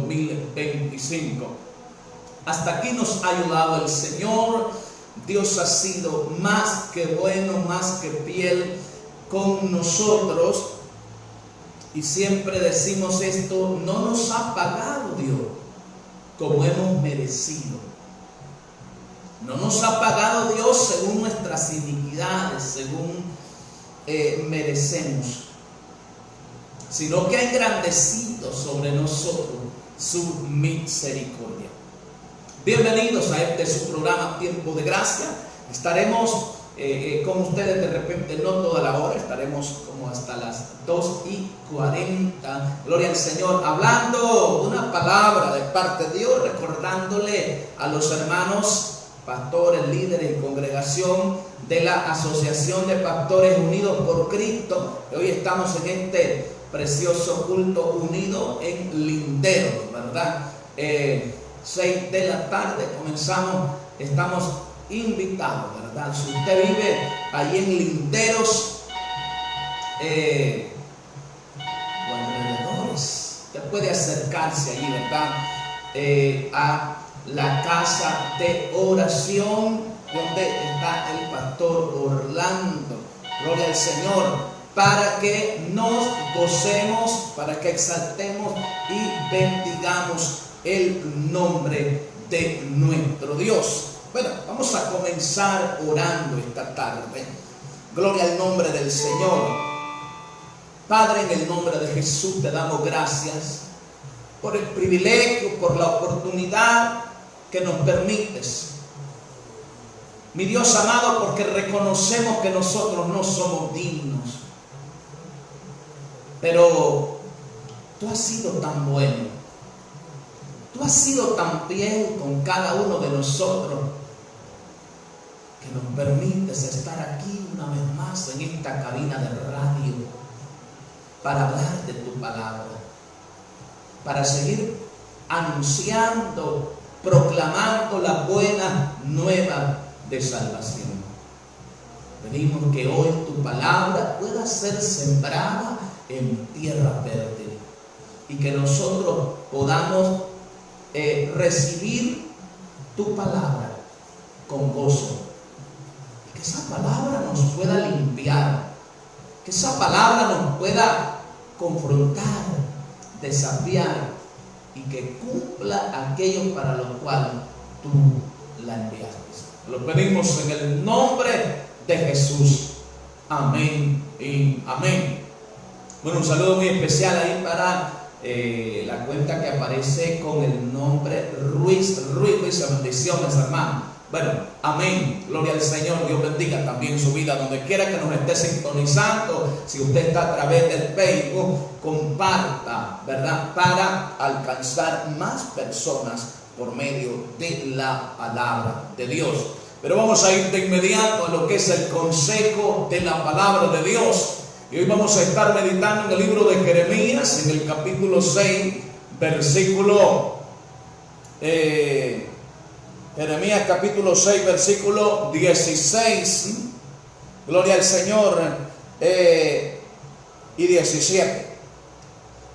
2025. Hasta aquí nos ha ayudado el Señor. Dios ha sido más que bueno, más que fiel con nosotros. Y siempre decimos esto: no nos ha pagado Dios como hemos merecido. No nos ha pagado Dios según nuestras iniquidades, según merecemos, sino que ha engrandecido sobre nosotros su misericordia. Bienvenidos a este su programa Tiempo de Gracia. Estaremos con ustedes de repente, no toda la hora, estaremos como hasta las 2:40. Gloria al Señor, hablando una palabra de parte de Dios, recordándole a los hermanos pastores, líderes y congregación de la Asociación de Pastores Unidos por Cristo. Hoy estamos en este precioso culto unido en Linderos, ¿verdad? 6 de la tarde comenzamos, estamos invitados, ¿verdad? Si usted vive allí en Linderos, o alrededores, usted puede acercarse allí, ¿verdad? A la casa de oración donde está el pastor Orlando. Gloria al Señor, para que nos gocemos, para que exaltemos y bendigamos el nombre de nuestro Dios. Bueno, vamos a comenzar orando esta tarde. Gloria al nombre del Señor. Padre, en el nombre de Jesús te damos gracias por el privilegio, por la oportunidad que nos permites, mi Dios amado, porque reconocemos que nosotros no somos dignos, pero tú has sido tan bueno, tú has sido tan fiel con cada uno de nosotros, que nos permites estar aquí una vez más en esta cabina de radio para hablar de tu palabra, para seguir anunciando, proclamando la buena nueva de salvación. Pedimos que hoy tu palabra pueda ser sembrada en tierra fértil y que nosotros podamos recibir tu palabra con gozo, y que esa palabra nos pueda limpiar, que esa palabra nos pueda confrontar, desafiar, y que cumpla aquello para lo cual tú la enviaste. Lo pedimos en el nombre de Jesús. Amén y amén. Bueno, un saludo muy especial ahí para la cuenta que aparece con el nombre Ruiz. Bendiciones, hermano. Bueno, amén, gloria al Señor. Dios bendiga también su vida donde quiera que nos esté sintonizando. Si usted está a través del Facebook, comparta, ¿verdad? Para alcanzar más personas por medio de la palabra de Dios. Pero vamos a ir de inmediato a lo que es el consejo de la palabra de Dios. Y hoy vamos a estar meditando en el libro de Jeremías, en el capítulo 6, versículo Jeremías capítulo 6, versículo 16, gloria al Señor, y 17.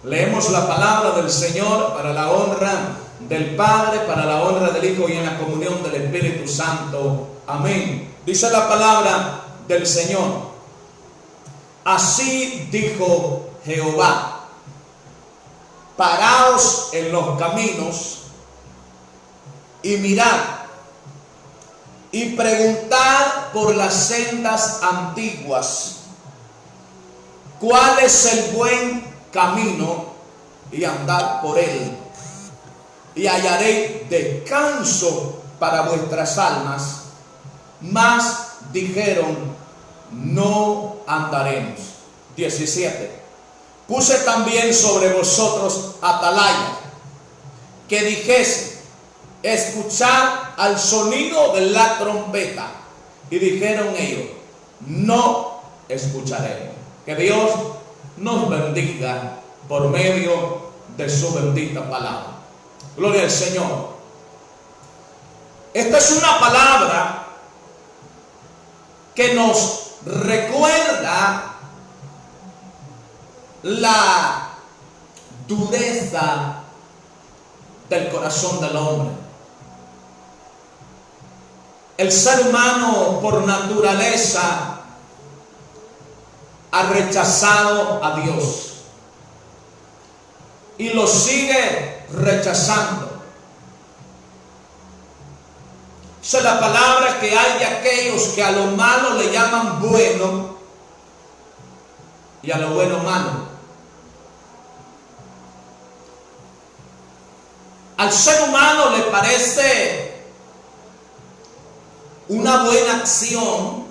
Leemos la palabra del Señor para la honra del Padre, para la honra del Hijo y en la comunión del Espíritu Santo. Amén. Dice la palabra del Señor: así dijo Jehová, paraos en los caminos y mirad, y preguntad por las sendas antiguas, cuál es el buen camino, y andad por él, y hallaréis descanso para vuestras almas. Mas dijeron, no andaremos. 17. Puse también sobre vosotros atalaya, que dijese, escuchad al sonido de la trompeta. Y dijeron ellos, no escucharemos. Que Dios nos bendiga por medio de su bendita palabra. Gloria al Señor. Esta es una palabra que nos recuerda la dureza del corazón del hombre. El ser humano por naturaleza ha rechazado a Dios y lo sigue rechazando. Esa es la palabra que hay de aquellos que a lo malo le llaman bueno y a lo bueno malo. Al ser humano le parece una buena acción,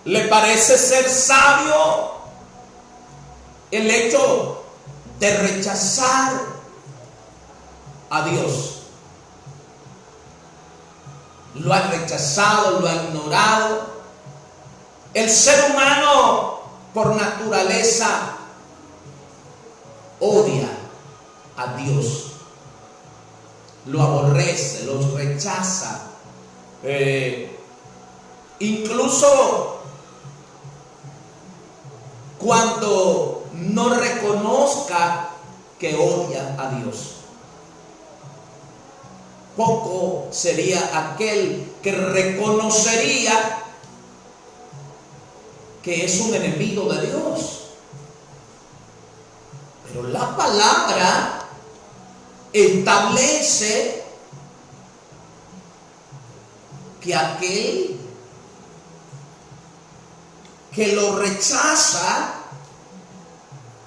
le parece ser sabio el hecho de rechazar a Dios. Lo ha rechazado, lo ha ignorado. El ser humano por naturaleza odia a Dios, lo aborrece, lo rechaza. Incluso cuando no reconozca que odia a Dios. Poco sería aquel que reconocería que es un enemigo de Dios. Pero la palabra establece que aquel que lo rechaza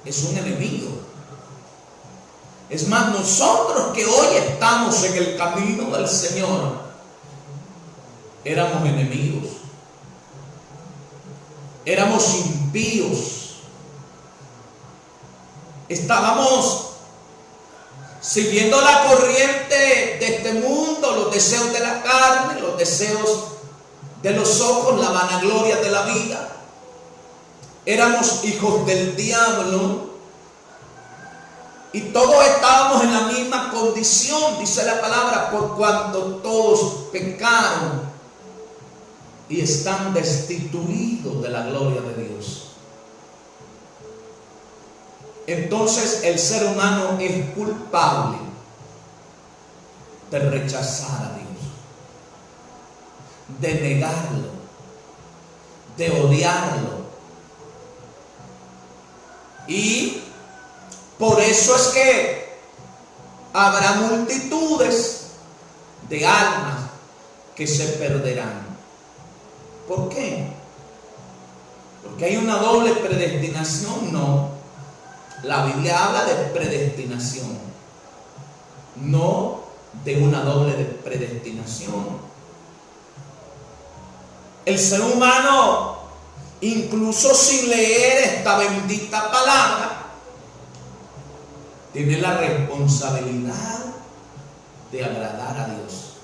es un enemigo. Es más, nosotros que hoy estamos en el camino del Señor, éramos enemigos, éramos impíos, estábamos siguiendo la corriente de este mundo, los deseos de la carne, los deseos de los ojos, la vanagloria de la vida. Éramos hijos del diablo y todos estábamos en la misma condición, dice la palabra, por cuanto todos pecaron y están destituidos de la gloria de Dios. Entonces el ser humano es culpable de rechazar a Dios, de negarlo, de odiarlo. Y por eso es que habrá multitudes de almas que se perderán. ¿Por qué? Porque hay una doble predestinación. No. La Biblia habla de predestinación, no de una doble predestinación. El ser humano, incluso sin leer esta bendita palabra, tiene la responsabilidad de agradar a Dios,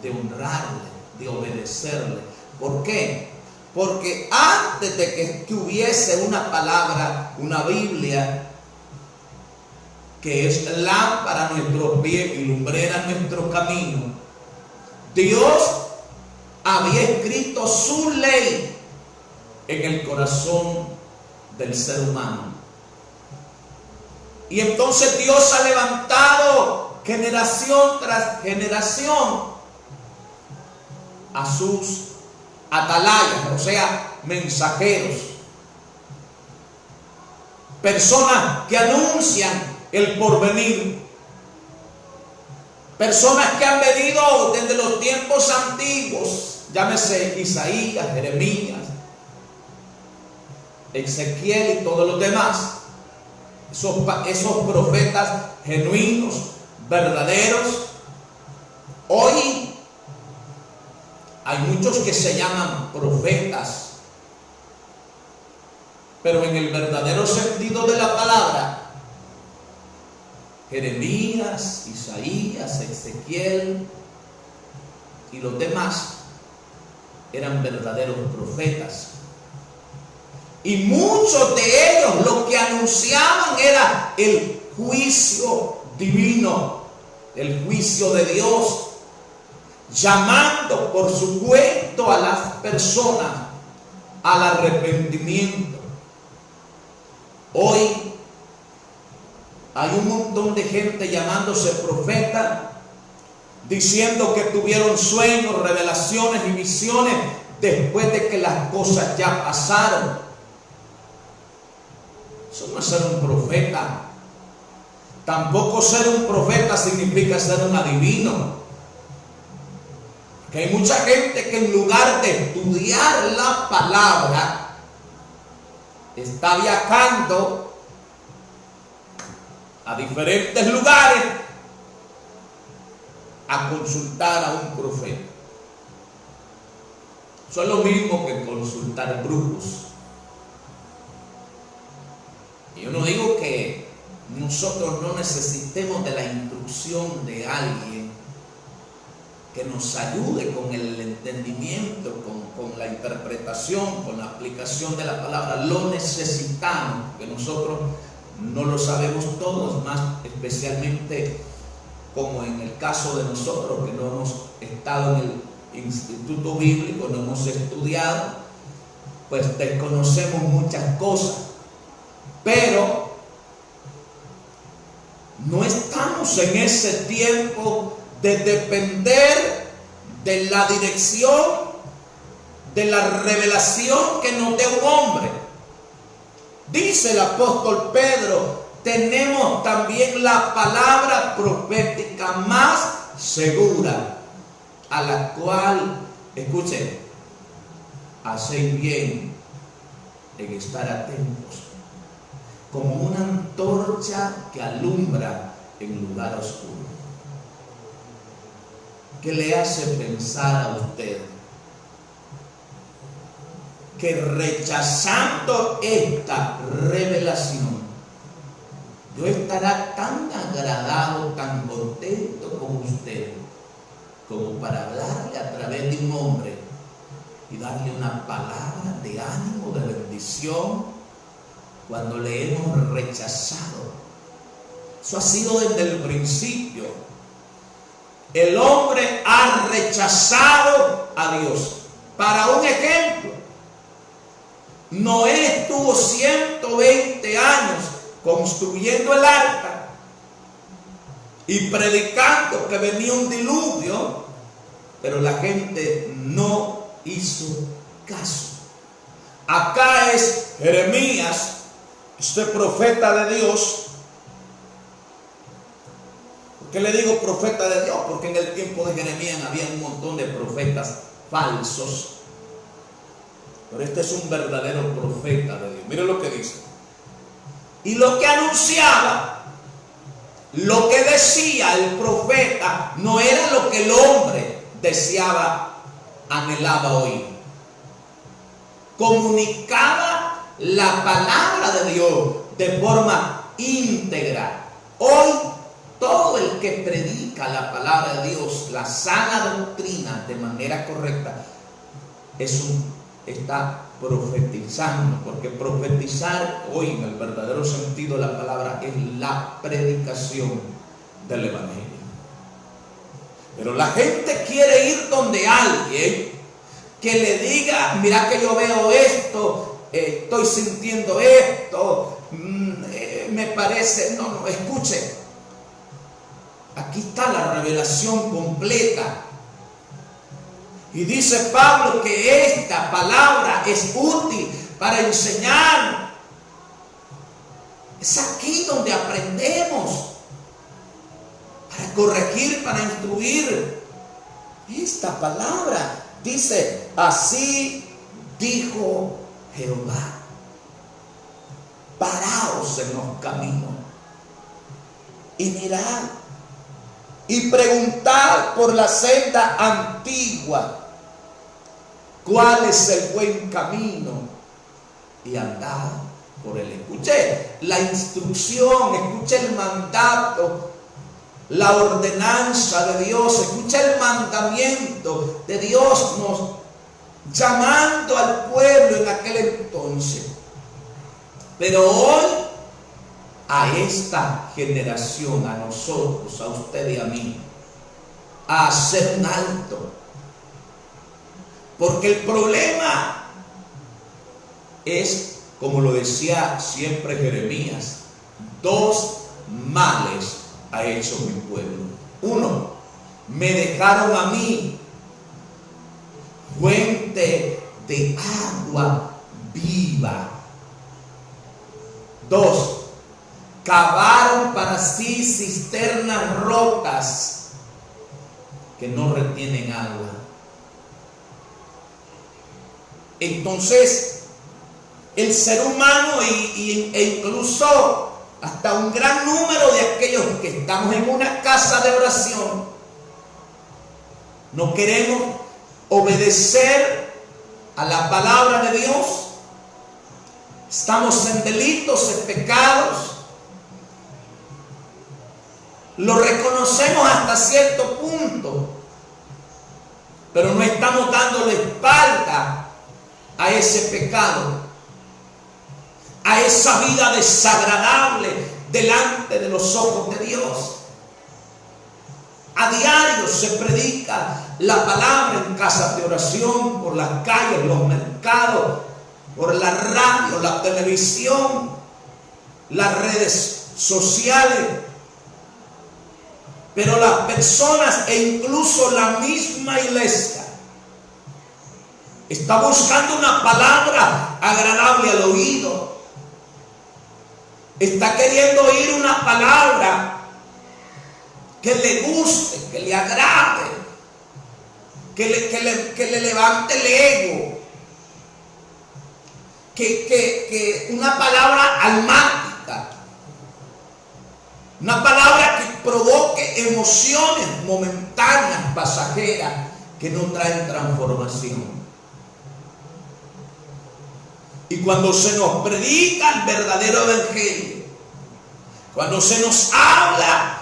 de honrarle, de obedecerle. ¿Por qué? Porque antes de que hubiese una palabra, una Biblia, que es lámpara a nuestros pies y lumbrera a nuestro camino, Dios había escrito su ley en el corazón del ser humano. Y entonces Dios ha levantado generación tras generación a sus atalayas, o sea, mensajeros, personas que anuncian el porvenir, personas que han venido desde los tiempos antiguos, llámese Isaías, Jeremías, Ezequiel y todos los demás, esos profetas genuinos, verdaderos. Hoy hay muchos que se llaman profetas, pero en el verdadero sentido de la palabra, Jeremías, Isaías, Ezequiel y los demás eran verdaderos profetas. Y muchos de ellos lo que anunciaban era el juicio divino, el juicio de Dios, llamando por supuesto a las personas al arrepentimiento. Hoy Hay un montón de gente llamándose profeta, diciendo que tuvieron sueños, revelaciones y visiones después de que las cosas ya pasaron. Eso no es ser un profeta. Tampoco ser un profeta significa ser un adivino. Que hay mucha gente que en lugar de estudiar la palabra, está viajando a diferentes lugares a consultar a un profeta. Eso es lo mismo que consultar brujos. Y yo no digo que nosotros no necesitemos de la instrucción de alguien que nos ayude con el entendimiento, con la interpretación, con la aplicación de la palabra. Lo necesitamos, que nosotros no lo sabemos todos, más especialmente como en el caso de nosotros que no hemos estado en el instituto bíblico, no hemos estudiado, pues desconocemos muchas cosas, pero no estamos en ese tiempo de depender de la dirección, de la revelación que nos dé un hombre. Dice el apóstol Pedro, tenemos también la palabra profética más segura, a la cual, escuchen, hacéis bien en estar atentos, como una antorcha que alumbra en lugar oscuro. ¿Qué le hace pensar a usted que rechazando esta revelación, Dios estará tan agradado, tan contento con usted, como para hablarle a través de un hombre y darle una palabra de ánimo, de bendición, cuando le hemos rechazado? Eso ha sido desde el principio. El hombre ha rechazado a Dios. Para un ejemplo, Noé estuvo 120 años construyendo el arca y predicando que venía un diluvio, pero la gente no hizo caso. Acá es Jeremías, este profeta de Dios. ¿Por qué le digo profeta de Dios? Porque en el tiempo de Jeremías había un montón de profetas falsos, pero este es un verdadero profeta de Dios. Mire lo que dice. Y lo que anunciaba, lo que decía el profeta, no era lo que el hombre deseaba, anhelaba oír. Comunicaba la palabra de Dios de forma íntegra. Hoy todo el que predica la palabra de Dios, la sana doctrina de manera correcta, está profetizando, porque profetizar hoy en el verdadero sentido de la palabra es la predicación del evangelio. Pero la gente quiere ir donde alguien que le diga, mira que yo veo esto, estoy sintiendo esto, me parece, no, escuche. Aquí está la revelación completa. Y dice Pablo que esta palabra es útil para enseñar. Es aquí donde aprendemos, para corregir, para instruir. Esta palabra dice, así dijo Jehová, paraos en los caminos y mirad y preguntad por la senda antigua, cuál es el buen camino, y andad por él. Escuche la instrucción, escuche el mandato, la ordenanza de Dios, escuche el mandamiento de Dios nos llamando al pueblo en aquel entonces. Pero hoy, a esta generación, a nosotros, a usted y a mí, a hacer un alto. Porque el problema es, como lo decía siempre Jeremías, 2 males ha hecho mi pueblo. 1, me dejaron a mí fuente de agua viva. 2, cavaron para sí cisternas rotas que no retienen agua. Entonces, el ser humano e incluso hasta un gran número de aquellos que estamos en una casa de oración, no queremos obedecer a la palabra de Dios. Estamos en delitos, en pecados. Lo reconocemos hasta cierto punto, pero no estamos dándole espalda a ese pecado, a esa vida desagradable delante de los ojos de Dios. A diario se predica la palabra en casas de oración, por las calles, los mercados, por la radio, la televisión, las redes sociales. Pero las personas e incluso la misma iglesia está buscando una palabra agradable al oído. Está queriendo oír una palabra que le guste, que le agrade, que le levante el ego, que una palabra almática, una palabra que provoque emociones momentáneas, pasajeras, que no traen transformación. Y cuando se nos predica el verdadero evangelio, cuando se nos habla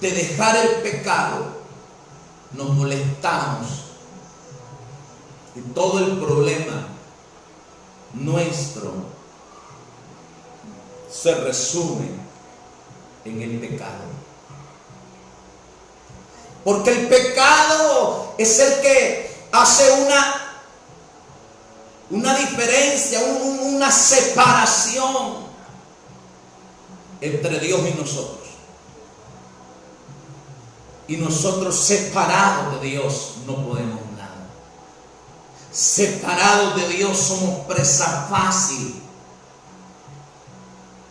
de dejar el pecado, nos molestamos. Y todo el problema nuestro se resume en el pecado. Porque el pecado es el que hace una diferencia, una separación entre Dios y nosotros. Y nosotros separados de Dios no podemos nada. Separados de Dios somos presa fácil.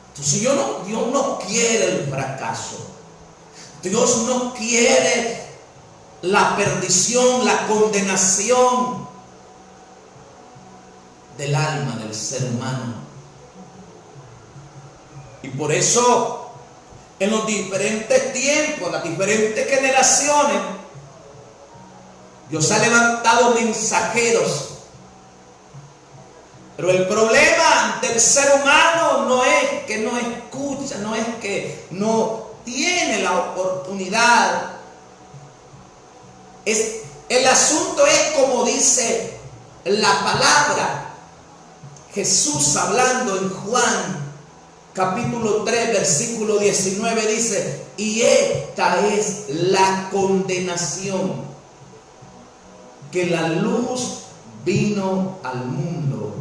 Entonces Dios no quiere el fracaso. Dios no quiere la perdición, la condenación del alma del ser humano. Y por eso en los diferentes tiempos, las diferentes generaciones, Dios ha levantado mensajeros. Pero el problema del ser humano no es que no escucha, no es que no tiene la oportunidad. El asunto es como dice la palabra. Jesús hablando en Juan capítulo 3, versículo 19 dice: y esta es la condenación, que la luz vino al mundo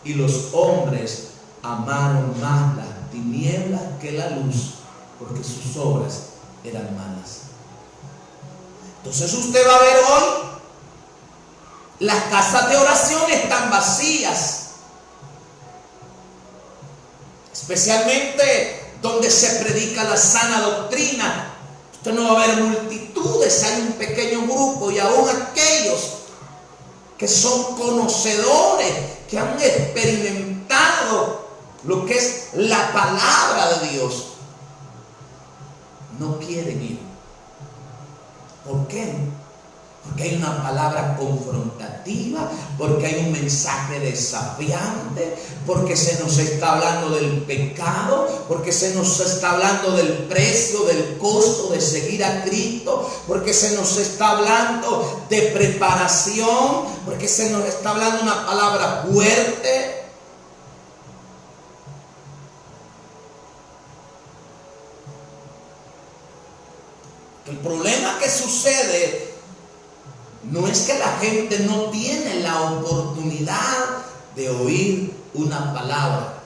y los hombres amaron más las tinieblas que la luz, porque sus obras eran malas. Entonces usted va a ver hoy las casas de oración están vacías. Especialmente donde se predica la sana doctrina. Usted no va a ver multitudes, hay un pequeño grupo, y aún aquellos que son conocedores, que han experimentado lo que es la palabra de Dios, no quieren ir. ¿Por qué? Porque hay una palabra confrontativa, porque hay un mensaje desafiante, porque se nos está hablando del pecado, porque se nos está hablando del precio, del costo de seguir a Cristo, porque se nos está hablando de preparación, porque se nos está hablando una palabra fuerte. El problema que sucede no es que la gente no tiene la oportunidad de oír una palabra.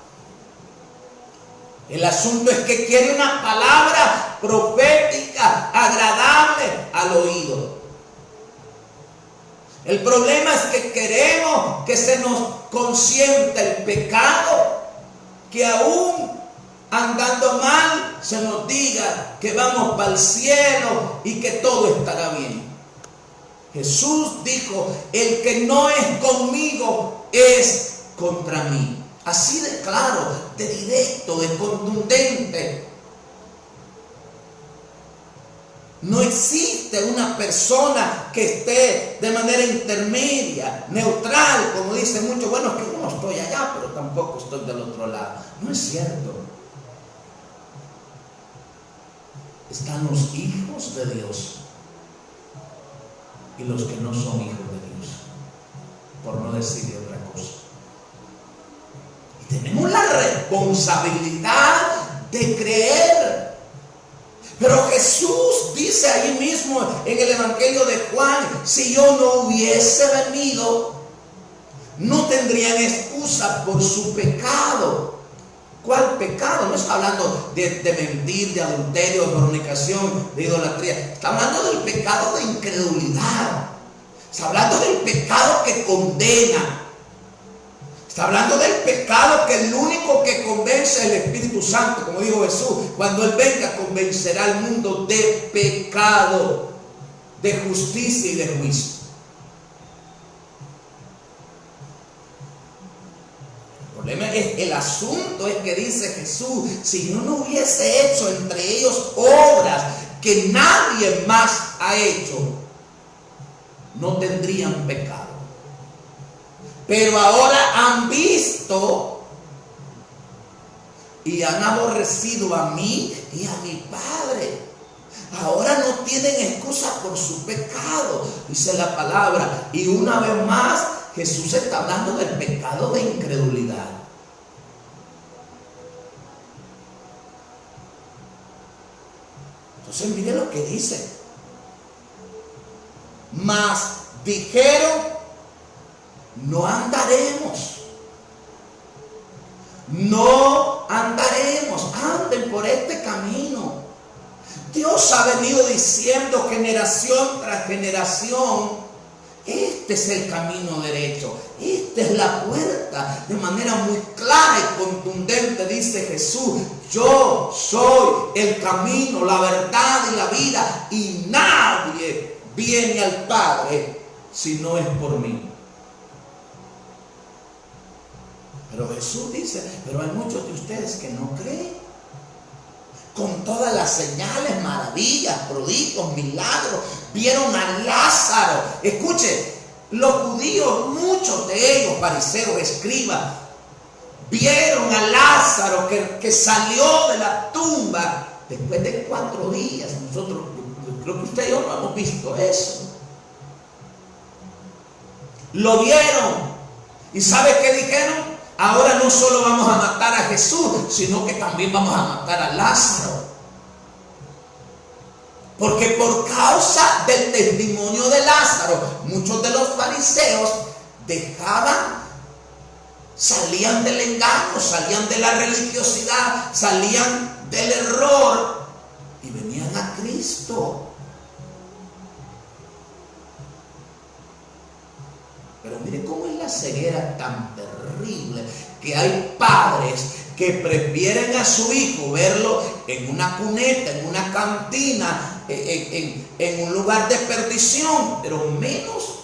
El asunto es que quiere una palabra profética, agradable al oído. El problema es que queremos que se nos consienta el pecado, que aún andando mal se nos diga que vamos para el cielo y que todo estará bien. Jesús dijo: el que no es conmigo es contra mí. Así de claro, de directo, de contundente. No existe una persona que esté de manera intermedia, neutral, como dicen muchos. Bueno, es que yo no estoy allá, pero tampoco estoy del otro lado. No es cierto. Están los hijos de Dios y los que no son hijos de Dios, por no decir de otra cosa. Y tenemos la responsabilidad de creer. Pero Jesús dice ahí mismo en el Evangelio de Juan: si yo no hubiese venido, no tendrían excusa por su pecado. ¿Cuál pecado? No está hablando de mentir, de adulterio, de fornicación, de idolatría. Está hablando del pecado de incredulidad. Está hablando del pecado que condena. Está hablando del pecado que el único que convence es el Espíritu Santo. Como dijo Jesús, cuando Él venga convencerá al mundo de pecado, de justicia y de juicio. El asunto es que dice Jesús: si yo no hubiese hecho entre ellos obras que nadie más ha hecho, no tendrían pecado. Pero ahora han visto y han aborrecido a mí y a mi Padre. Ahora no tienen excusa por su pecado, dice la palabra. Y una vez más, Jesús está hablando del pecado de incredulidad. Entonces mire lo que dice: mas dijeron, no andaremos, anden por este camino. Dios ha venido diciendo generación tras generación: este es el camino derecho, esta es la puerta. De manera muy clara y contundente dice Jesús: yo soy el camino, la verdad y la vida, y nadie viene al Padre si no es por mí. Pero Jesús dice: pero hay muchos de ustedes que no creen. Con todas las señales, maravillas, prodigios, milagros, vieron a Lázaro. Escuche, los judíos, muchos de ellos, fariseos, escribas, vieron a Lázaro que salió de la tumba después de 4 días. Nosotros, creo que usted y yo no hemos visto eso. Lo vieron. ¿Y sabe qué dijeron? Ahora no solo vamos a matar a Jesús, sino que también vamos a matar a Lázaro. Porque por causa del testimonio de Lázaro, muchos de los fariseos salían del engaño, salían de la religiosidad, salían del error y venían a Cristo. Pero mire cómo es la ceguera tan terrible, que hay padres que prefieren a su hijo verlo en una cuneta, en una cantina, en un lugar de perdición, pero menos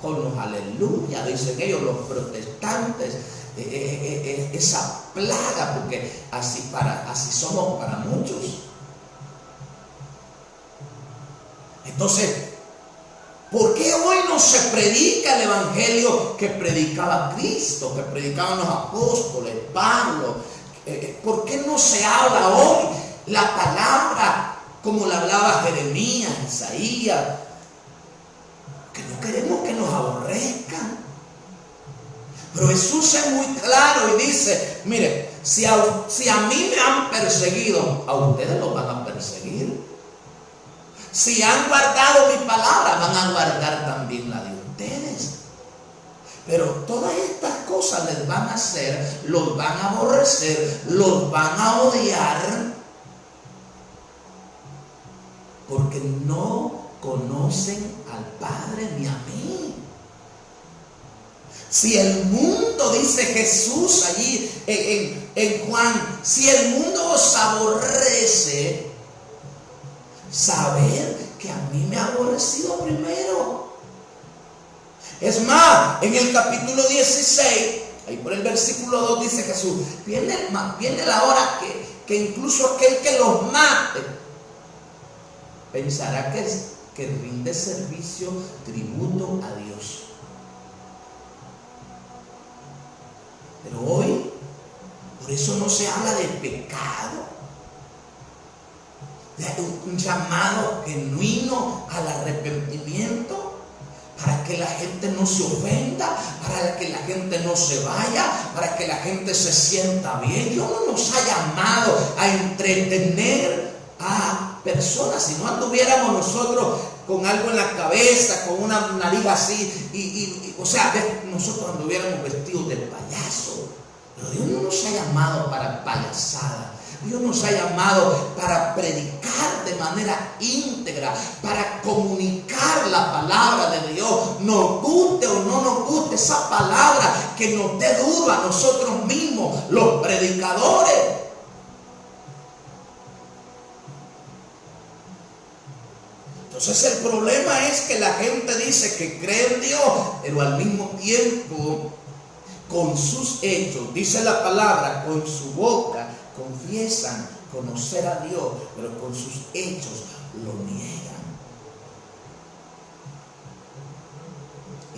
con los aleluya, dicen ellos, los protestantes, esa plaga, porque así somos para muchos. Entonces, ¿por qué hoy no se predica el evangelio que predicaba Cristo, que predicaban los apóstoles, Pablo? ¿Por qué no se habla hoy la palabra como la hablaba Jeremías, Isaías? Que no queremos que nos aborrezcan. Pero Jesús es muy claro y dice: mire, si a mí me han perseguido, a ustedes los van a perseguir. Si han guardado mi palabra, van a guardar también la de ustedes. Pero todas estas cosas les van a hacer, los van a aborrecer, los van a odiar, porque no conocen al Padre ni a mí. Si el mundo, dice Jesús allí en Juan, si el mundo os aborrece, saber que a mí me ha aborrecido primero. Es más, en el capítulo 16, ahí por el versículo 2 dice Jesús, viene la hora que incluso aquel que los mate pensará que rinde servicio, tributo a Dios. Pero hoy, por eso no se habla de pecado, de un llamado genuino al arrepentimiento, para que la gente no se ofenda, para que la gente no se vaya, para que la gente se sienta bien. Dios no nos ha llamado a entretener a personas. Si no anduviéramos nosotros con algo en la cabeza, con una nariz así, o sea, nosotros anduviéramos vestidos de payaso. Pero Dios no nos ha llamado para payasada. Dios nos ha llamado para predicar de manera íntegra, para comunicar la palabra de Dios, nos guste o no nos guste esa palabra, que nos dé duro a nosotros mismos, los predicadores. Entonces el problema es que la gente dice que cree en Dios, pero al mismo tiempo con sus hechos, dice la palabra, con su boca confiesan conocer a Dios, pero con sus hechos lo niegan.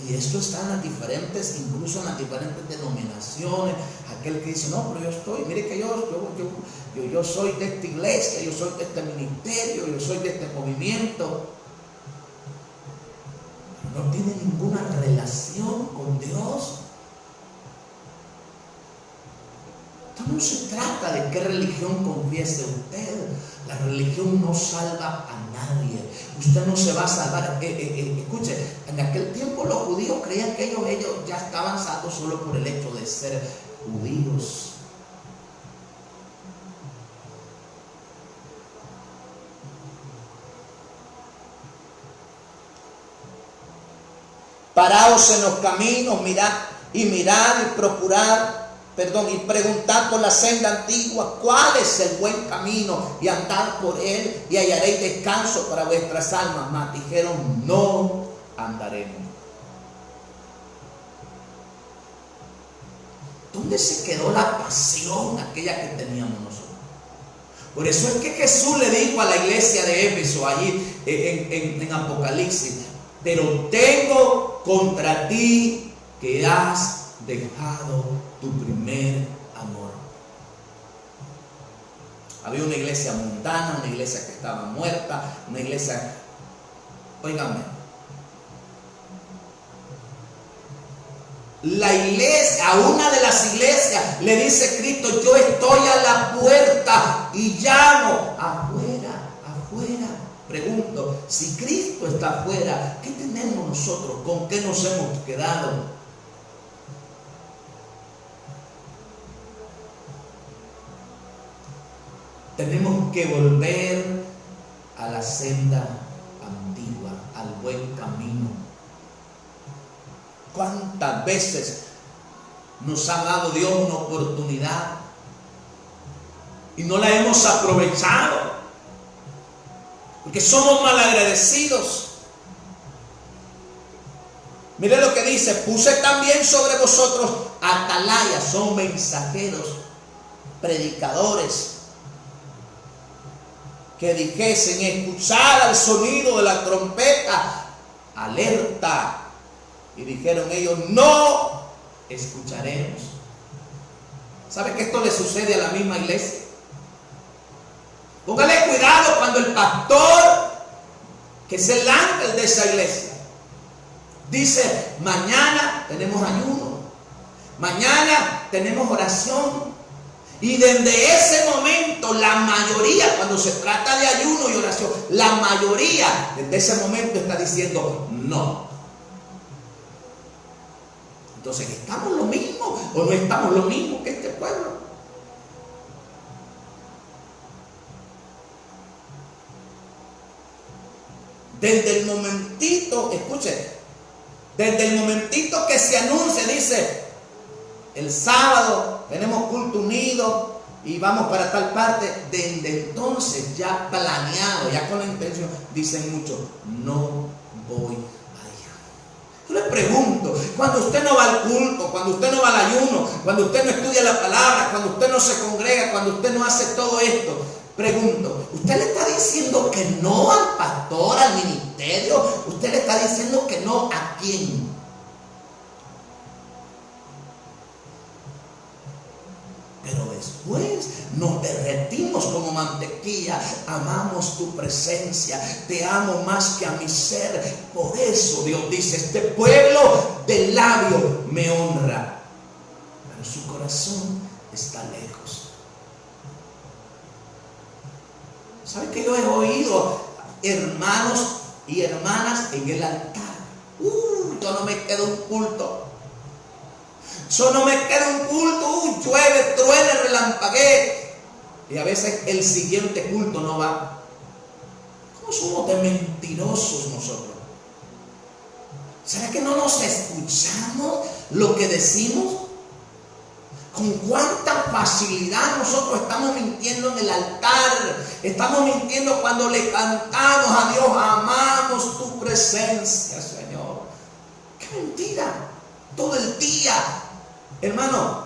Y esto está en las diferentes, incluso en las diferentes denominaciones. Aquel que dice, no, pero yo estoy, mire que yo soy de esta iglesia, yo soy de este ministerio, yo soy de este movimiento. Pero no tiene ninguna relación con Dios. No se trata de qué religión confiese usted. La religión no salva a nadie. Usted no se va a salvar. Escuche, en aquel tiempo los judíos creían que ellos ya estaban salvos solo por el hecho de ser judíos. Paraos en los caminos, mirad y procurad. Y preguntad por la senda antigua cuál es el buen camino, y andad por él y hallaréis descanso para vuestras almas. Mas dijeron, no andaremos. ¿Dónde se quedó la pasión aquella que teníamos nosotros? Por eso es que Jesús le dijo a la iglesia de Éfeso allí en Apocalipsis, pero tengo contra ti que has dejado tu primer amor. Había una iglesia mundana, una iglesia que estaba muerta, una iglesia, óigame, la iglesia, a una de las iglesias le dice Cristo, yo estoy a la puerta y llamo. Afuera. Pregunto, si Cristo está afuera, ¿qué tenemos nosotros? ¿Con qué nos hemos quedado? Tenemos que volver a la senda antigua, al buen camino. ¿Cuántas veces nos ha dado Dios una oportunidad y no la hemos aprovechado? Porque somos malagradecidos. Mire lo que dice, puse también sobre vosotros atalayas, son mensajeros, predicadores, que dijesen, escuchar al sonido de la trompeta, alerta. Y dijeron ellos, no escucharemos. ¿Sabe que esto le sucede a la misma iglesia? Póngale cuidado cuando el pastor, que es el ángel de esa iglesia, dice, mañana tenemos ayuno, mañana tenemos oración. Y desde ese momento, la mayoría, cuando se trata de ayuno y oración, la mayoría desde ese momento está diciendo no. Entonces, ¿estamos lo mismo o no estamos lo mismo que este pueblo? Desde el momentito, escuche, desde el momentito que se anuncia, dice, el sábado tenemos culto unido y vamos para tal parte, desde entonces ya planeado, ya con la intención, dicen muchos, no voy allá. Yo le pregunto, cuando usted no va al culto, cuando usted no va al ayuno, cuando usted no estudia la palabra, cuando usted no se congrega, cuando usted no hace todo esto, pregunto, ¿usted le está diciendo que no al pastor, al ministerio? ¿Usted le está diciendo que no a quién? Pero después nos derretimos como mantequilla. Amamos tu presencia, te amo más que a mi ser. Por eso Dios dice, este pueblo de labio me honra, pero su corazón está lejos. ¿Sabe que yo he oído hermanos y hermanas en el altar? Yo no me quedo un culto. Yo no me quedo un culto, llueve, truene, relampaguee. Y a veces el siguiente culto no va. ¿Cómo somos de mentirosos nosotros? ¿Será que no nos escuchamos lo que decimos? Con cuánta facilidad nosotros estamos mintiendo en el altar. Estamos mintiendo cuando le cantamos a Dios, amamos tu presencia, Señor. ¡Qué mentira! Todo el día. Hermano,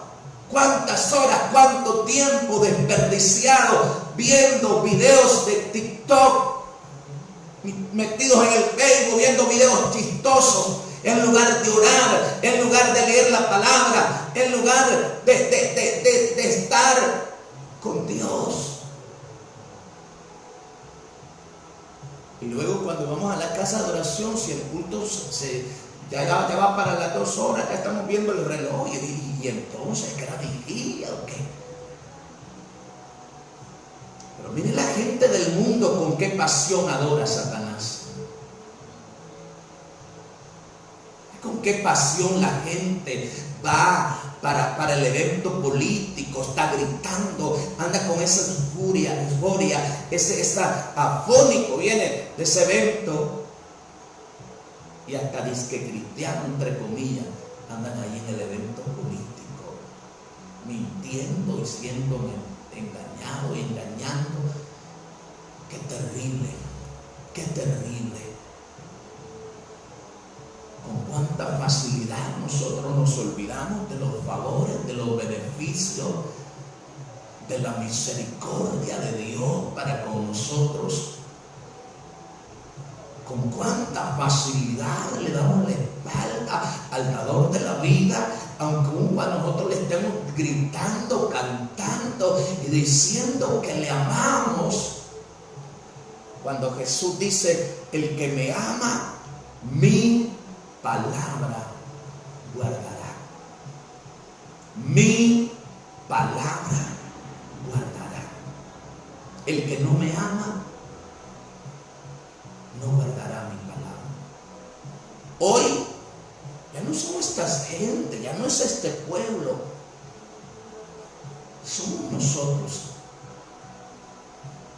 cuántas horas, cuánto tiempo desperdiciado viendo videos de TikTok, metidos en el Facebook, viendo videos chistosos, en lugar de orar, en lugar de leer la palabra, en lugar de estar con Dios. Y luego cuando vamos a la casa de oración, si el culto ya va para las 2 horas, ya estamos viendo el reloj y entonces, ¿que era vigilia o qué? Pero mire la gente del mundo con qué pasión adora a Satanás. Con qué pasión la gente va para el evento político, está gritando, anda con esa euforia, esa afónico viene de ese evento. Y hasta disque cristiano, entre comillas, andan ahí en el evento político, mintiendo y siendo engañado y engañando. Qué terrible, qué terrible. Con cuánta facilidad nosotros nos olvidamos de los favores, de los beneficios, de la misericordia de Dios para con nosotros. Con cuánta facilidad le damos la espalda al dador de la vida, aunque a nosotros le estemos gritando, cantando y diciendo que le amamos. Cuando Jesús dice, el que me ama, mi palabra guardará. Mi palabra guardará. El que no me ama, no guardará mi palabra. Hoy ya no somos esta gente, ya no es este pueblo, somos nosotros.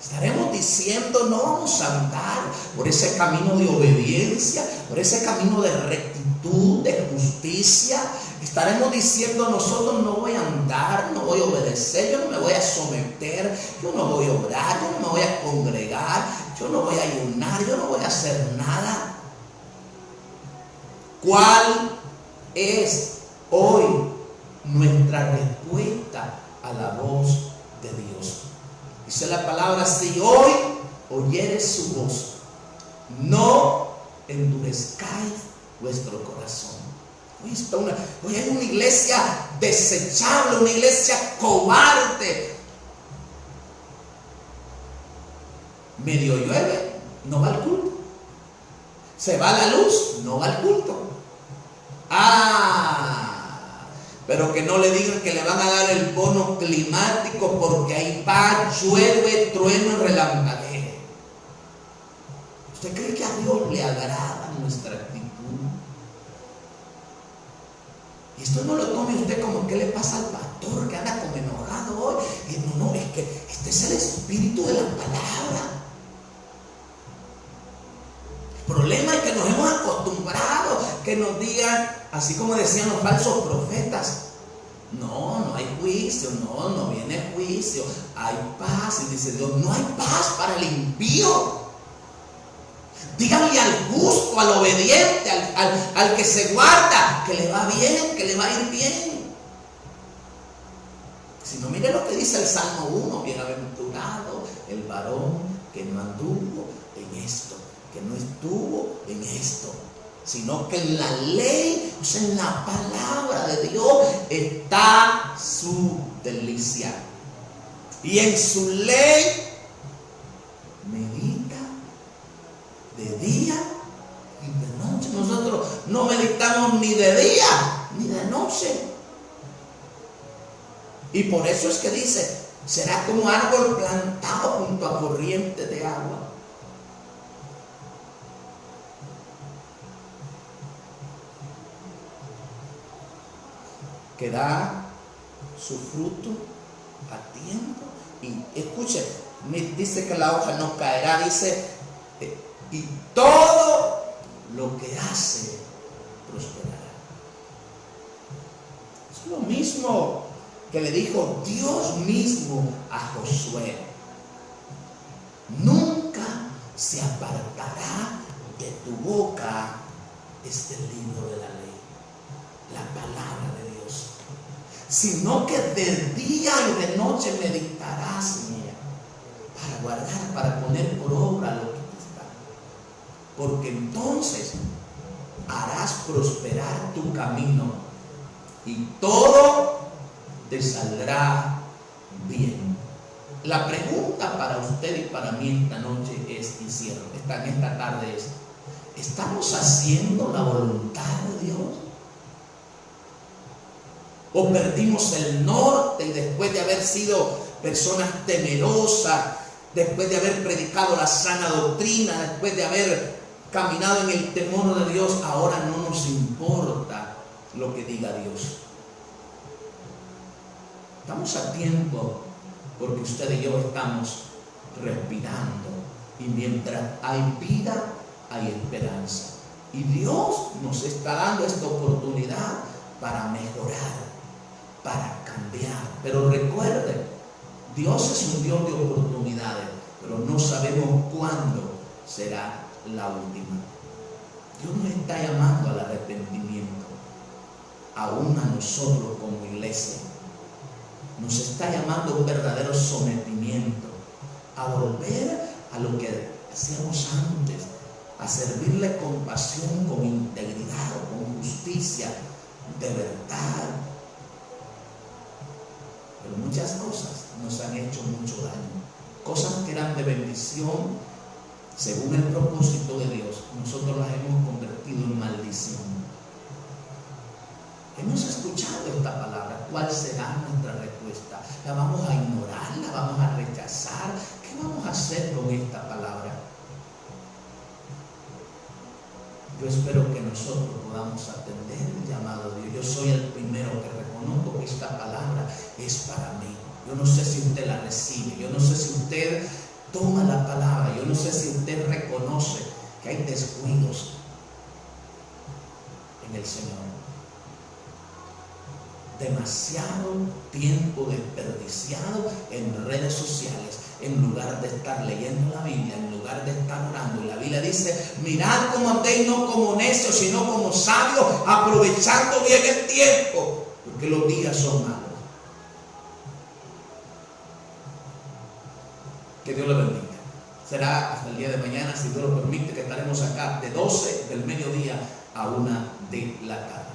Estaremos diciendo, no vamos a andar por ese camino de obediencia, por ese camino de rectitud, de justicia. Estaremos diciendo, nosotros no voy a andar, no voy a obedecer, yo no me voy a someter, yo no voy a orar, yo no me voy a congregar, yo no voy a ayunar, yo no voy a hacer nada. ¿Cuál es hoy nuestra respuesta a la voz de Dios? Dice la palabra, si hoy oyeres su voz, no endurezcáis vuestro corazón. Hoy hay una iglesia desechable, una iglesia cobarde. Medio llueve, no va al culto. Se va la luz, no va al culto. Pero que no le digan que le van a dar el bono climático porque ahí va, llueve, trueno y relampaguee. ¿Usted cree que a Dios le agrada nuestra actitud? Y esto no lo tome usted como ¿qué le pasa al pastor que anda como enojado hoy? No, es que este es el espíritu de la palabra. El problema es que nos hemos acostumbrado que nos digan, así como decían los falsos profetas, no hay juicio, no viene juicio, hay paz. Y dice Dios, no hay paz para el impío. Díganle al justo, al obediente, al que se guarda, que le va bien, que le va a ir bien. Si no, mire lo que dice el Salmo 1, bienaventurado el varón que no anduvo en esto, que no estuvo en esto, sino que en la ley, o sea, en la palabra de Dios está su delicia. Y en su ley medita de día y de noche. Nosotros no meditamos ni de día ni de noche. Y por eso es que dice, será como árbol plantado junto a corriente de agua. Que da su fruto a tiempo. Y escuche, dice que la hoja no caerá, dice, y todo lo que hace prosperará. Es lo mismo que le dijo Dios mismo a Josué: nunca se apartará de tu boca este libro de la ley, la palabra de Dios, sino que de día y de noche meditarás en ella, para guardar, para poner por obra lo que está, porque entonces harás prosperar tu camino y todo te saldrá bien. La pregunta para usted y para mí esta noche es, y cierro, esta tarde es: ¿estamos haciendo la voluntad de Dios? ¿O perdimos el norte y después de haber sido personas temerosas, después de haber predicado la sana doctrina, después de haber caminado en el temor de Dios, ahora no nos importa lo que diga Dios? Estamos a tiempo, porque usted y yo estamos respirando, y mientras hay vida hay esperanza, y Dios nos está dando esta oportunidad para mejorar, para cambiar. Pero recuerden, Dios es un Dios de oportunidades, pero no sabemos cuándo será la última. Dios nos está llamando al arrepentimiento, aún a nosotros como iglesia. Nos está llamando a un verdadero sometimiento, a volver a lo que hacíamos antes, a servirle con pasión, con integridad, con justicia, de verdad. Pero muchas cosas nos han hecho mucho daño, cosas que eran de bendición según el propósito de Dios, nosotros las hemos convertido en maldición. Hemos escuchado esta palabra. ¿Cuál será nuestra respuesta? ¿La vamos a ignorar? ¿La vamos a rechazar? ¿Qué vamos a hacer con esta palabra? Yo espero que nosotros podamos atender el llamado de Dios. Yo soy el primero que reconozco que esta palabra es para mí. Yo no sé si usted la recibe, yo no sé si usted toma la palabra, yo no sé si usted reconoce que hay descuidos en el Señor. Demasiado tiempo desperdiciado en redes sociales, en lugar de estar leyendo la Biblia, en lugar de estar orando. Y la Biblia dice: mirad cómo andéis, no como necios, sino como sabios, aprovechando bien el tiempo, porque los días son malos. Que Dios le bendiga. Será hasta el día de mañana, si Dios lo permite, que estaremos acá de 12 del mediodía a 1 de la tarde.